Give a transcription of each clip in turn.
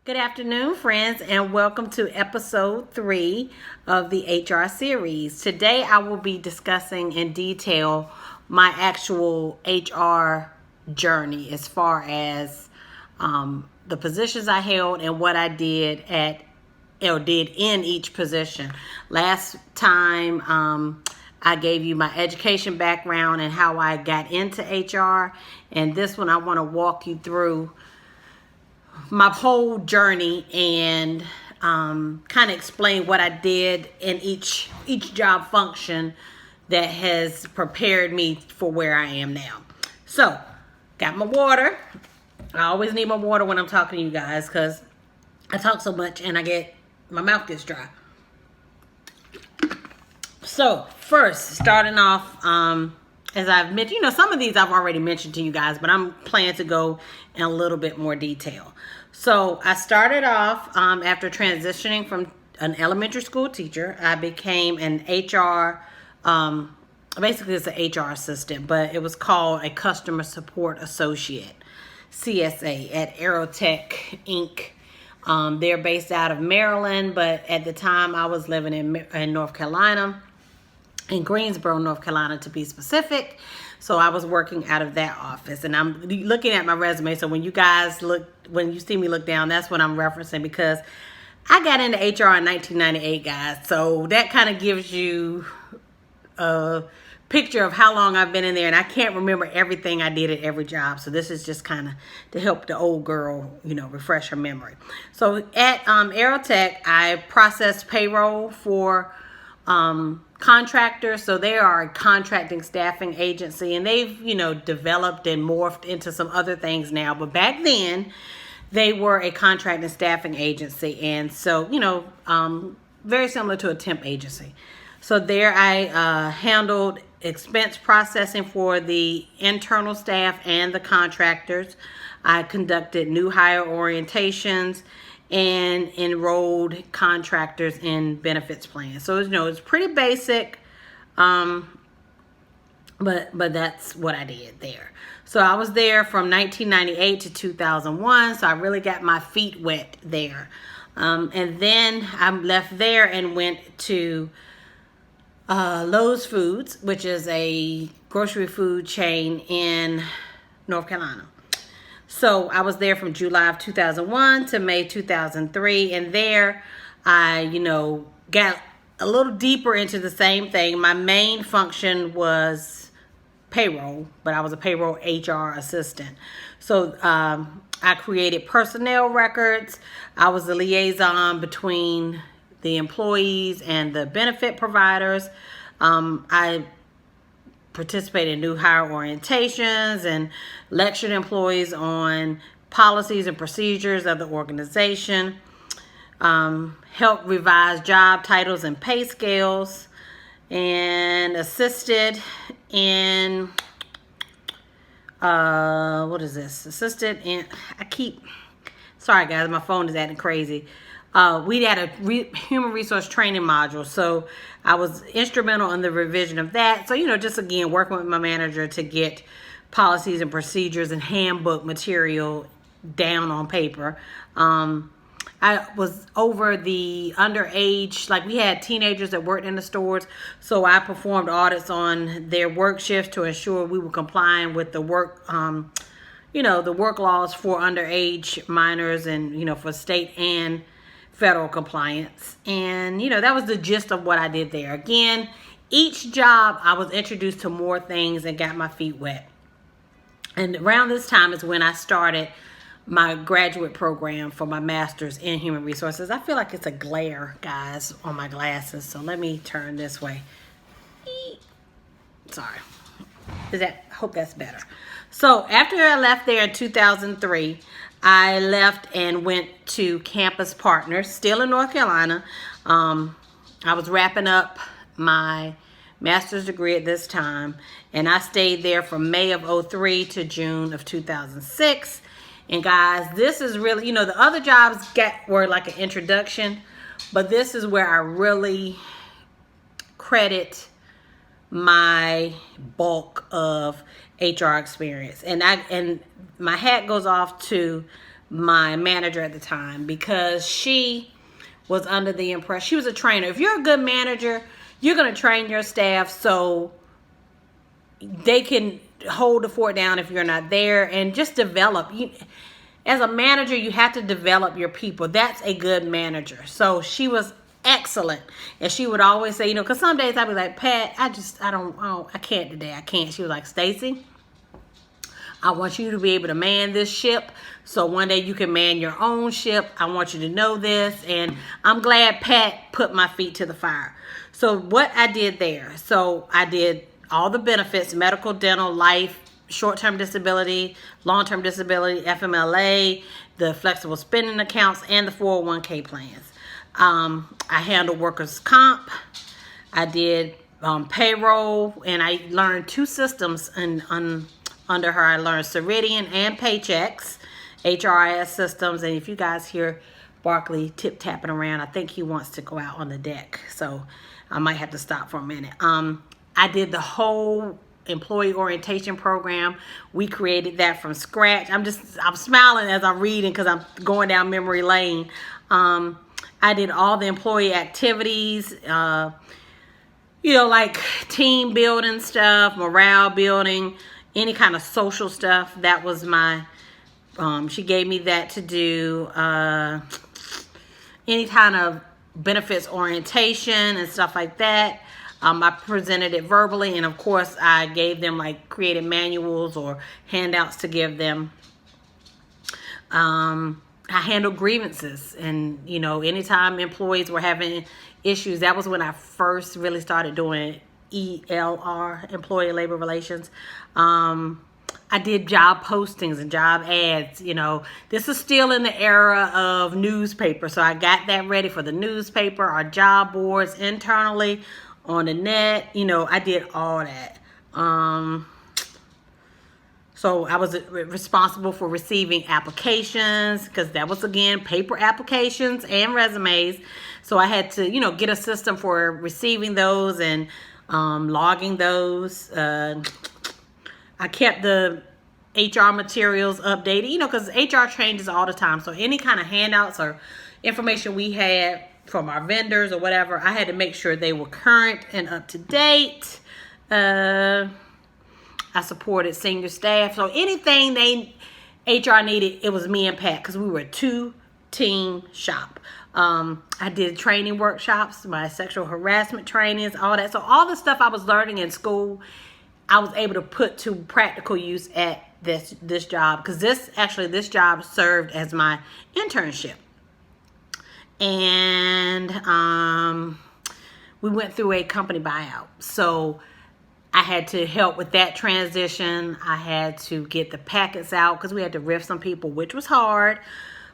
Good afternoon, friends, and welcome to episode 3 of the HR series. Today, I will be discussing in detail my actual HR journey as far as the positions I held and what I did did in each position. Last time, I gave you my education background and how I got into HR, and this one I want to walk you through my whole journey and kind of explain what I did in each job function that has prepared me for where I am now. So, got my water. I always need my water when I'm talking to you guys because I talk so much and my mouth gets dry. So, first, starting off, as I've mentioned, some of these I've already mentioned to you guys, but I'm planning to go in a little bit more detail. So I started off after transitioning from an elementary school teacher. I became an HR, basically it's an HR assistant, but it was called a customer support associate, CSA, at Aerotech Inc. They're based out of Maryland, but at the time I was living in North Carolina, in Greensboro, North Carolina to be specific. So I was working out of that office, and I'm looking at my resume. So when you see me look down, that's what I'm referencing, because I got into HR in 1998, guys. So that kind of gives you a picture of how long I've been in there, and I can't remember everything I did at every job. So this is just kind of to help the old girl, refresh her memory. So at Aerotech, I processed payroll for contractors. So they are a contracting staffing agency, and they've developed and morphed into some other things now, but back then they were a contracting staffing agency, and so very similar to a temp agency. So there I handled expense processing for the internal staff and the contractors. I conducted new hire orientations and enrolled contractors in benefits plans. So it's pretty basic, but that's what I did there. So I was there from 1998 to 2001. So I really got my feet wet there, and then I left there and went to Lowe's Foods, which is a grocery food chain in North Carolina. So I was there from July of 2001 to May 2003. And there I, got a little deeper into the same thing. My main function was payroll, but I was a payroll HR assistant. So I created personnel records. I was the liaison between the employees and the benefit providers. I participated in new hire orientations and lectured employees on policies and procedures of the organization, helped revise job titles and pay scales, and assisted in sorry guys, my phone is acting crazy. We had a human resource training module, so I was instrumental in the revision of that. So, just again, working with my manager to get policies and procedures and handbook material down on paper. I was over the underage, like we had teenagers that worked in the stores, so I performed audits on their work shifts to ensure we were complying with the work, the work laws for underage minors and, for state and federal compliance. And that was the gist of what I did there. Again, each job I was introduced to more things and got my feet wet. And around this time is when I started my graduate program for my master's in human resources. I feel like it's a glare, guys, on my glasses, so let me turn this way. Sorry. Hope that's better. So after I left there in 2003, I left and went to Campus Partners, still in North Carolina. I was wrapping up my master's degree at this time, and I stayed there from May of 2003 to June of 2006. And guys, this is really, the other jobs were like an introduction, but this is where I really credit my bulk of HR experience. And my hat goes off to my manager at the time, because she was under the impression, she was a trainer. If you're a good manager, you're going to train your staff so they can hold the fort down if you're not there, and just develop. As a manager, you have to develop your people. That's a good manager. So she was excellent. And she would always say, because some days I'd be like, Pat, I can't today. I can't. She was like, Stacy, I want you to be able to man this ship, so one day you can man your own ship. I want you to know this. And I'm glad Pat put my feet to the fire. So what I did there, so I did all the benefits: medical, dental, life, short-term disability, long-term disability, FMLA, the flexible spending accounts, and the 401k plans. I handled workers' comp. I did payroll, and I learned 2 systems under her. I learned Ceridian and Paychex, HRIS systems. And if you guys hear Barkley tip-tapping around, I think he wants to go out on the deck. So I might have to stop for a minute. I did the whole employee orientation program. We created that from scratch. I'm smiling as I'm reading because I'm going down memory lane. I did all the employee activities, like team building stuff, morale building, any kind of social stuff. That was my, she gave me that to do, any kind of benefits orientation and stuff like that. I presented it verbally, and of course I gave them created manuals or handouts to give them. I handled grievances, and anytime employees were having issues, that was when I first really started doing ELR, employee labor relations. I did job postings and job ads. This is still in the era of newspaper, so I got that ready for the newspaper, our job boards internally on the net. I did all that. So I was responsible for receiving applications, because that was, again, paper applications and resumes. So I had to, get a system for receiving those and logging those. I kept the HR materials updated, because HR changes all the time. So any kind of handouts or information we had from our vendors or whatever, I had to make sure they were current and up to date. I supported senior staff. So anything HR needed, it was me and Pat, because we were a 2-team shop. I did training workshops, my sexual harassment trainings, all that. So all the stuff I was learning in school, I was able to put to practical use at this job, because this job served as my internship. And we went through a company buyout. So I had to help with that transition. I had to get the packets out, because we had to riff some people, which was hard.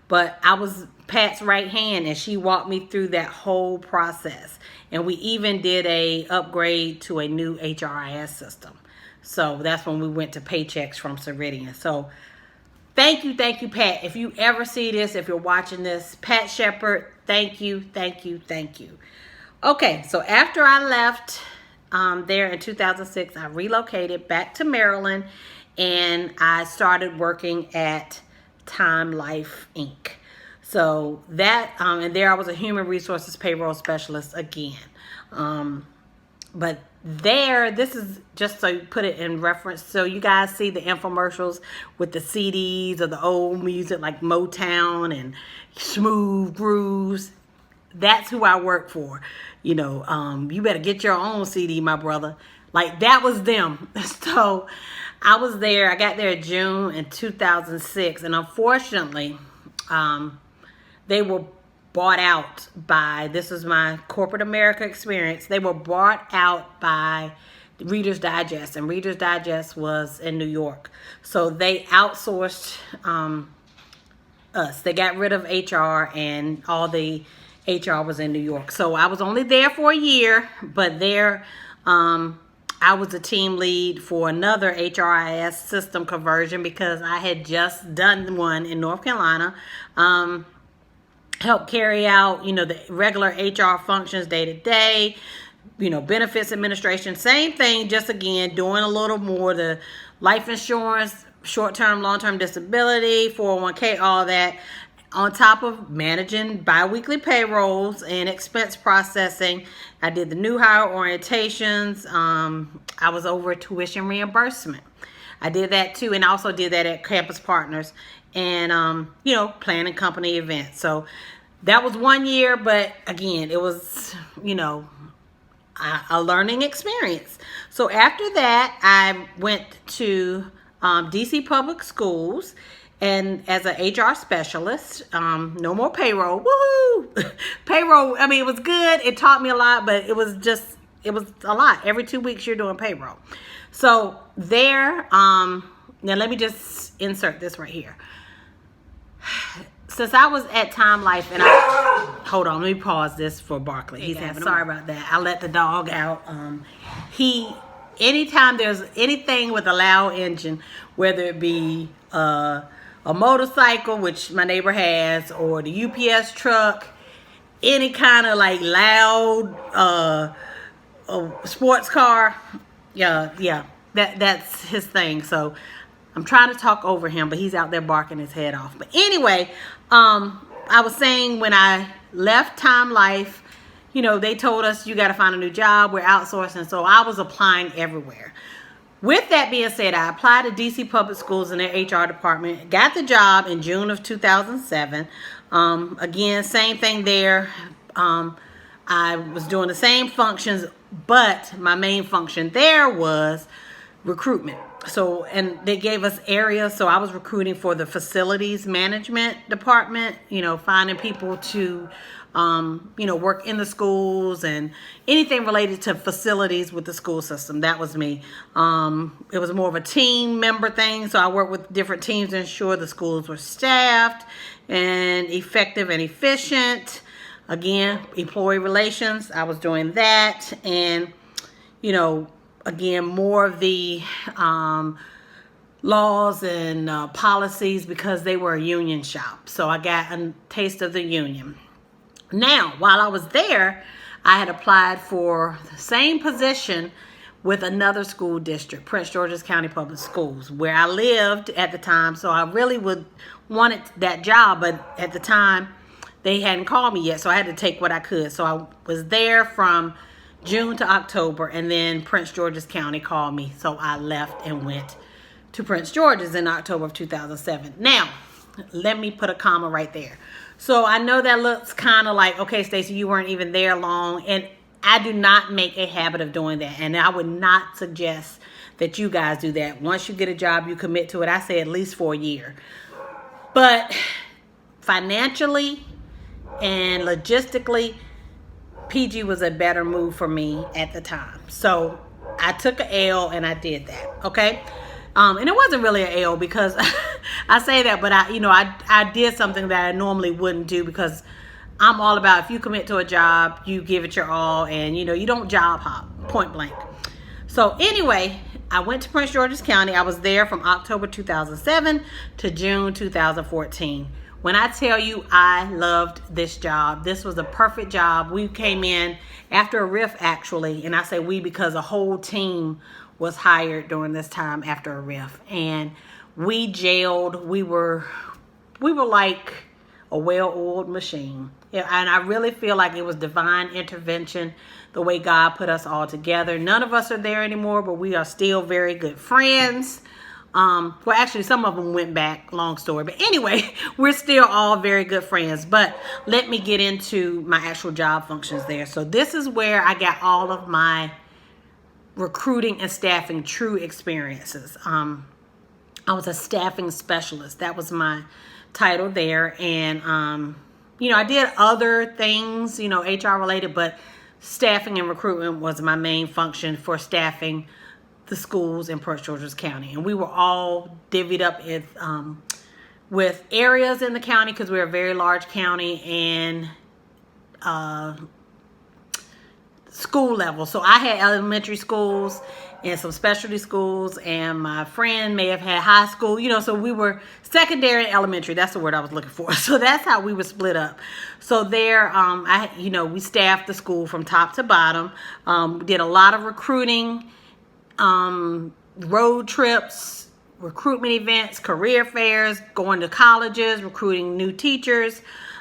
But I was Pat's right hand, and she walked me through that whole process. And we even did a upgrade to a new HRIS system. So that's when we went to Paychex from Ceridian. So thank you, Pat. If you ever see this, if you're watching this, Pat Shepard, thank you. Okay, so after I left there in 2006, I relocated back to Maryland, and I started working at Time Life Inc. So that, and there I was a human resources payroll specialist again. But there, this is just so you put it in reference, so you guys see the infomercials with the CDs of the old music like Motown and Smooth Grooves. That's who I work for. You better get your own CD, my brother. Like, that was them. So I was there. I got there in June in 2006, and unfortunately, they were bought out by, this was my corporate America experience, they were bought out by Reader's Digest, and Reader's Digest was in New York. So they outsourced us. They got rid of HR, and all the HR was in New York. So I was only there for a year, but there I was a team lead for another HRIS system conversion, because I had just done one in North Carolina. Help carry out, the regular HR functions day to day, benefits administration, same thing, just again, doing a little more, the life insurance, short-term, long-term disability, 401k, all that, on top of managing bi-weekly payrolls and expense processing. I did the new hire orientations. I was over tuition reimbursement. I did that too, and I also did that at Campus Partners, and planning company events. So that was 1 year, but again, it was a learning experience. So after that, I went to DC Public Schools, and as an HR specialist. No more payroll. Woohoo! Payroll, I mean, it was good. It taught me a lot, but it was a lot. Every 2 weeks you're doing payroll. So there, now let me just insert this right here. Since I was at Time Life, and hold on, let me pause this for Barkley. He's having, sorry about that. I let the dog out. Anytime there's anything with a loud engine, whether it be a motorcycle, which my neighbor has, or the UPS truck, any kind of like loud sports car, that's his thing. So I'm trying to talk over him, but he's out there barking his head off. But anyway, I was saying when I left Time Life, they told us you got to find a new job. We're outsourcing. So I was applying everywhere. With that being said, I applied to DC Public Schools in their HR department. Got the job in June of 2007. Again, same thing there. I was doing the same functions, but my main function there was recruitment. So, and they gave us areas. So I was recruiting for the facilities management department, finding people to, work in the schools and anything related to facilities with the school system. That was me. It was more of a team member thing. So I worked with different teams to ensure the schools were staffed and effective and efficient. Again, employee relations, I was doing that. And, again, more of the laws and policies, because they were a union shop. So I got a taste of the union. Now, while I was there, I had applied for the same position with another school district, Prince George's County Public Schools, where I lived at the time. So I really wanted that job, but at the time, they hadn't called me yet, so I had to take what I could. So I was there from June to October, and then Prince George's County called me. So I left and went to Prince George's in October of 2007. Now, let me put a comma right there. So I know that looks kind of like, okay, Stacey, you weren't even there long. And I do not make a habit of doing that. And I would not suggest that you guys do that. Once you get a job, you commit to it. I say at least for a year. But financially and logistically, PG was a better move for me at the time. So I took an L and I did that. Okay. And it wasn't really an L, because I say that, but I did something that I normally wouldn't do, because I'm all about, if you commit to a job, you give it your all, and you don't job hop, point blank. So anyway, I went to Prince George's County. I was there from October 2007 to June 2014. When I tell you I loved this job, this was a perfect job. We came in after a RIF, actually, and I say we because a whole team was hired during this time after a RIF, and we gelled. We were like a well-oiled machine. And I really feel like it was divine intervention, the way God put us all together. None of us are there anymore, but we are still very good friends. Well, actually, some of them went back, long story. But anyway, we're still all very good friends. But let me get into my actual job functions there. So this is where I got all of my recruiting and staffing true experiences. I was a staffing specialist. That was my title there. And, I did other things, HR related, but staffing and recruitment was my main function for staffing the schools in Prince George's County. And we were all divvied up with areas in the county, because we're a very large county, and school level. So I had elementary schools and some specialty schools, and my friend may have had high school, so we were secondary and elementary. That's the word I was looking for. So that's how we were split up. So there, we staffed the school from top to bottom. Did a lot of recruiting, road trips, recruitment events, career fairs, going to colleges, recruiting new teachers,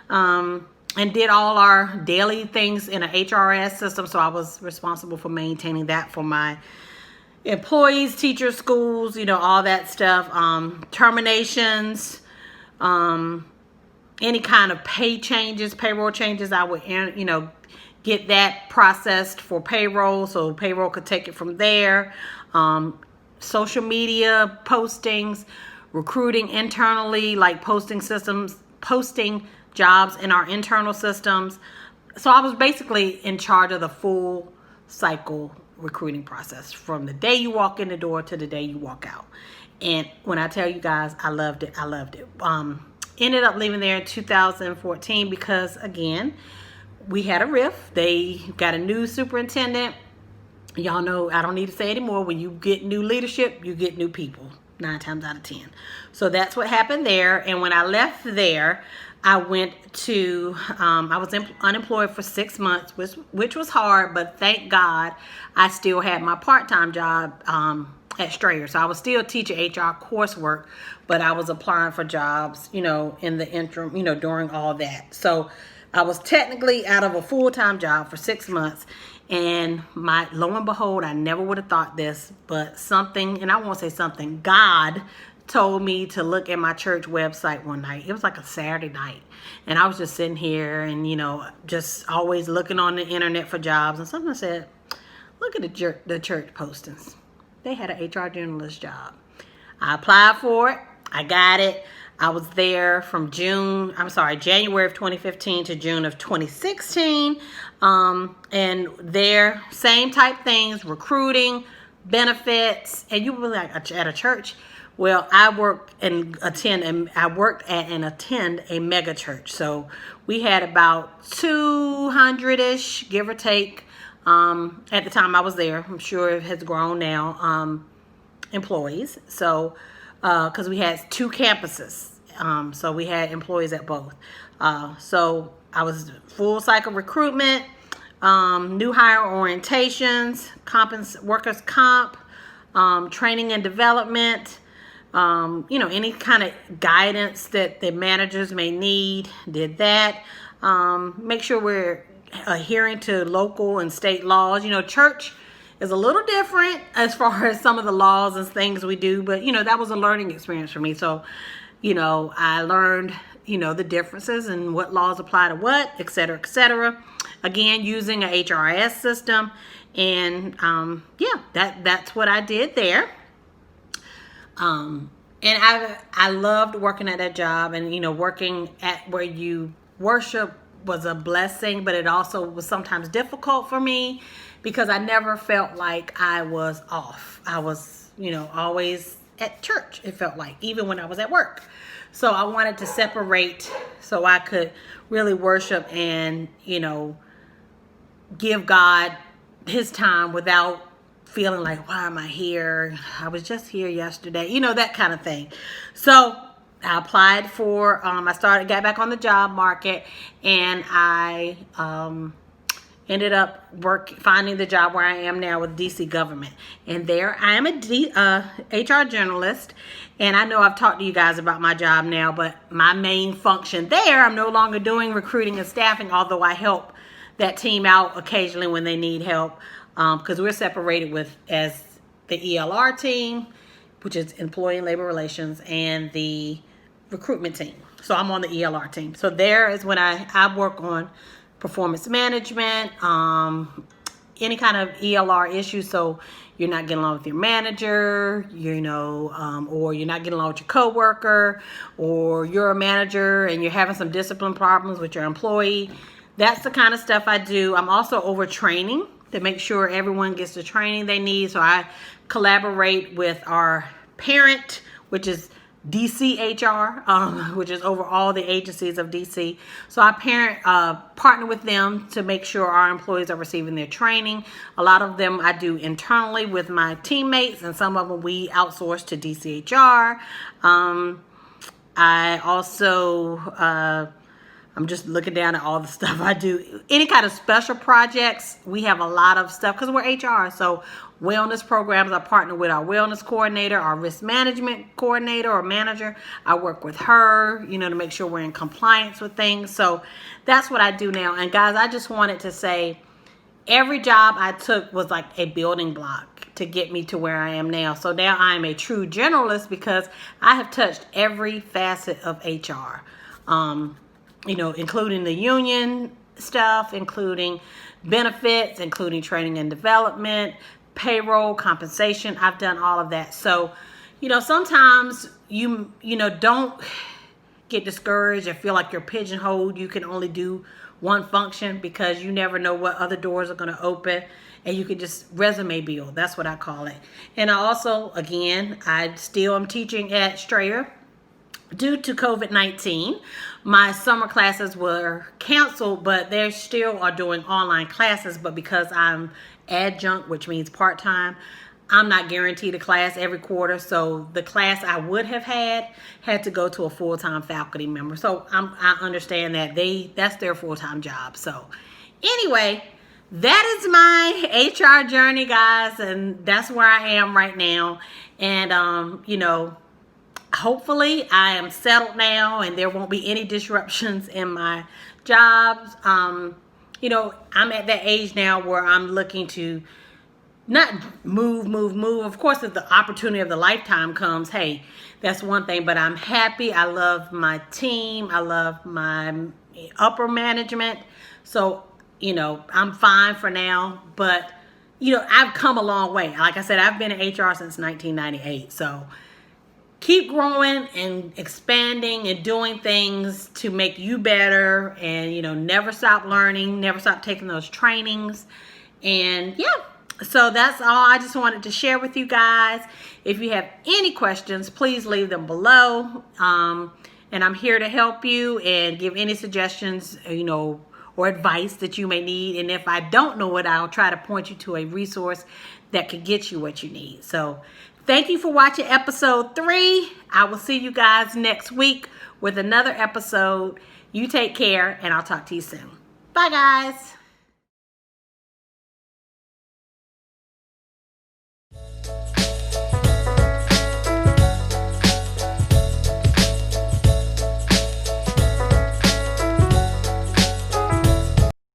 and did all our daily things in an HRS system. So I was responsible for maintaining that for my employees, teachers, schools, all that stuff. Terminations, any kind of pay changes, payroll changes, I would, get that processed for payroll so payroll could take it from there. Social media postings, recruiting internally, like posting jobs in our internal systems. So I was basically in charge of the full cycle recruiting process from the day you walk in the door to the day you walk out. And when I tell you guys, I loved it. Ended up leaving there in 2014 because, again, we had a rift. They got a new superintendent. Y'all know, I don't need to say anymore. When you get new leadership, you get new people 9 times out of 10. So that's what happened there. And when I left there, I went to, I was unemployed for 6 months, which was hard, but thank God I still had my part-time job at Strayer. So I was still teaching HR coursework, but I was applying for jobs, in the interim, during all that. So I was technically out of a full-time job for 6 months. And lo and behold, I never would have thought this, but something, and I won't say something, God told me to look at my church website one night. It was like a Saturday night. And I was just sitting here and, just always looking on the internet for jobs. And something said, look at the church postings. They had an HR generalist job. I applied for it. I got it. I was there from January of 2015 to June of 2016. And there, same type things, recruiting, benefits. And you were like, at a church? Well, I worked at and attend a mega church. So we had about 200-ish, give or take, at the time I was there. I'm sure it has grown now, employees. So, because we had 2 campuses. So we had employees at both. So I was full cycle recruitment, new hire orientations, workers' comp, training and development, any kind of guidance that the managers may need, did that. Make sure we're adhering to local and state laws. Church is a little different as far as some of the laws and things we do, but, that was a learning experience for me. So, I learned, the differences and what laws apply to what, et cetera, et cetera. Again, using a HRIS system. And, that's what I did there. And I loved working at that job, and, working at where you worship was a blessing, but it also was sometimes difficult for me because I never felt like I was off. I was, always at church, it felt like, even when I was at work. So I wanted to separate so I could really worship and, give God his time without feeling like, why am I here? I was just here yesterday, that kind of thing. So I applied for, got back on the job market, and I ended up finding the job where I am now with DC government. And there I am a HR generalist. And I know I've talked to you guys about my job now, but my main function there, I'm no longer doing recruiting and staffing, although I help that team out occasionally when they need help, because we're separated as the ELR team, which is Employee and Labor Relations, and the recruitment team. So I'm on the ELR team. So there is when I work on performance management, any kind of ELR issues. So you're not getting along with your manager, or you're not getting along with your coworker, or you're a manager and you're having some discipline problems with your employee. That's the kind of stuff I do. I'm also over training to make sure everyone gets the training they need. So I collaborate with our parent, which is DCHR, which is over all the agencies of DC. So I partner with them to make sure our employees are receiving their training. A lot of them I do internally with my teammates, and some of them we outsource to DCHR. I also I'm just looking down at all the stuff I do. Any kind of special projects, we have a lot of stuff because we're HR. So wellness programs, I partner with our wellness coordinator, our risk management coordinator or manager. I work with her, you know, to make sure we're in compliance with things. So that's what I do now. And guys, I just wanted to say, every job I took was like a building block to get me to where I am now. So now I am a true generalist because I have touched every facet of HR. You know, including the union stuff, including benefits, including training and development, payroll, compensation. I've done all of that. So, you know, sometimes you know, don't get discouraged or feel like you're pigeonholed. You can only do one function because you never know what other doors are going to open, and you can just resume build. That's what I call it. And I also, again, I still am teaching at Strayer. Due to COVID-19, my summer classes were canceled, but they still are doing online classes. But because I'm adjunct, which means part-time, I'm not guaranteed a class every quarter. So the class I would have had to go to a full-time faculty member. So I understand that that's their full-time job. So anyway, that is my HR journey, guys, and that's where I am right now. And you know, hopefully I am settled now and there won't be any disruptions in my jobs. You know, I'm at that age now where I'm looking to not move. Of course, if the opportunity of the lifetime comes, hey, that's one thing, but I'm happy. I love my team. I love my upper management. So, you know, I'm fine for now, but you know, I've come a long way. Like I said, I've been in HR since 1998. So keep growing and expanding and doing things to make you better, and you know, never stop learning, never stop taking those trainings. And yeah, so that's all I just wanted to share with you guys. If you have any questions, please leave them below, and I'm here to help you and give any suggestions, you know, or advice that you may need. And if I don't know it, I'll try to point you to a resource that could get you what you need. So thank you for watching episode 3. I will see you guys next week with another episode. You take care, and I'll talk to you soon. Bye, guys.